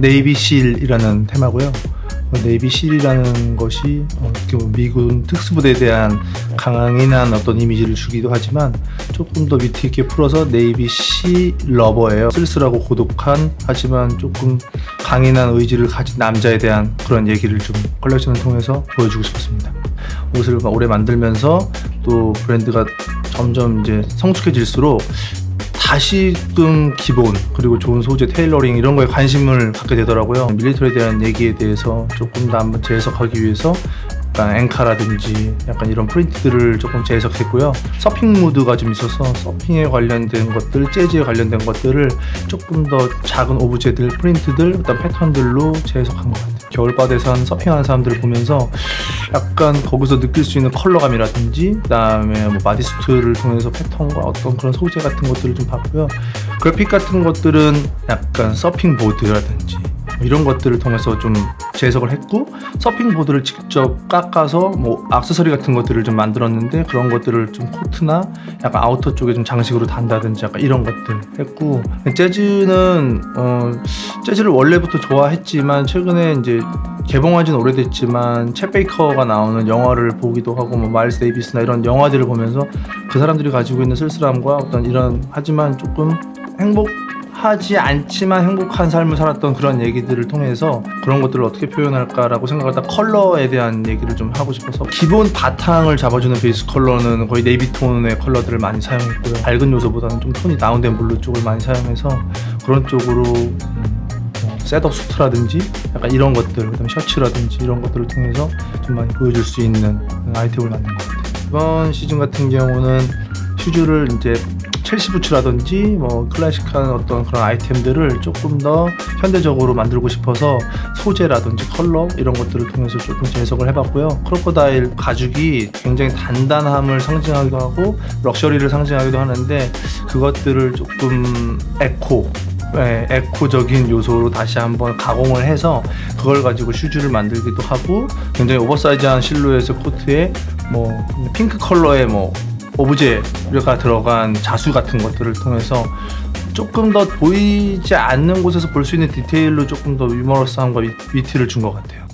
네이비실이라는 테마고요. 네이비실이라는 것이 미군 특수부대에 대한 강인한 어떤 이미지를 주기도 하지만 조금 더 위트 있게 풀어서 네이비시 러버예요. 쓸쓸하고 고독한 하지만 조금 강인한 의지를 가진 남자에 대한 그런 얘기를 좀 컬렉션을 통해서 보여주고 싶었습니다. 옷을 오래 만들면서 또 브랜드가 점점 이제 성숙해질수록 다시금 기본 그리고 좋은 소재, 테일러링 이런 거에 관심을 갖게 되더라고요. 밀리터리에 대한 얘기에 대해서 조금 더 한번 재해석하기 위해서 약간 앵카라든지 약간 이런 프린트들을 조금 재해석했고요. 서핑 무드가 좀 있어서 서핑에 관련된 것들, 재즈에 관련된 것들을 조금 더 작은 오브제들, 프린트들, 어떤 패턴들로 재해석한 것 같아요. 겨울바다에서 서핑하는 사람들을 보면서 약간 거기서 느낄 수 있는 컬러감이라든지 그다음에 뭐 바디수트를 통해서 패턴과 어떤 그런 소재 같은 것들을 좀 봤고요. 그래픽 같은 것들은 약간 서핑 보드라든지 이런 것들을 통해서 좀 재해석을 했고, 서핑 보드를 직접 깎아서 뭐 액세서리 같은 것들을 좀 만들었는데 그런 것들을 좀 코트나 약간 아우터 쪽에 좀 장식으로 단다든지 약간 이런 것들 했고, 재즈는 재즈를 원래부터 좋아했지만 최근에 이제 개봉한 지는 오래됐지만 챗 베이커가 나오는 영화를 보기도 하고 뭐 마일스 데이비스나 이런 영화들을 보면서 그 사람들이 가지고 있는 쓸쓸함과 어떤 이런 하지만 조금 하지 않지만 행복한 삶을 살았던 그런 얘기들을 통해서 그런 것들을 어떻게 표현할까라고 생각하다 컬러에 대한 얘기를 좀 하고 싶어서 기본 바탕을 잡아주는 베이스 컬러는 거의 네이비톤의 컬러들을 많이 사용했고요. 밝은 요소보다는 좀 톤이 다운된 블루 쪽을 많이 사용해서 그런 쪽으로 셋업 수트라든지 약간 이런 것들, 그다음에 셔츠라든지 이런 것들을 통해서 좀 많이 보여줄 수 있는 아이템을 만든 것 같아요. 이번 시즌 같은 경우는 슈즈를 이제 첼시 부츠라든지 뭐 클래식한 어떤 그런 아이템들을 조금 더 현대적으로 만들고 싶어서 소재라든지 컬러 이런 것들을 통해서 조금 재해석을 해봤고요. 크로커다일 가죽이 굉장히 단단함을 상징하기도 하고 럭셔리를 상징하기도 하는데 그것들을 조금 에코적인 요소로 다시 한번 가공을 해서 그걸 가지고 슈즈를 만들기도 하고, 굉장히 오버사이즈한 실루엣의 코트에 뭐 핑크 컬러의 뭐 오브제가 들어간 자수 같은 것들을 통해서 조금 더 보이지 않는 곳에서 볼 수 있는 디테일로 조금 더 유머러스함과 위트를 준 것 같아요.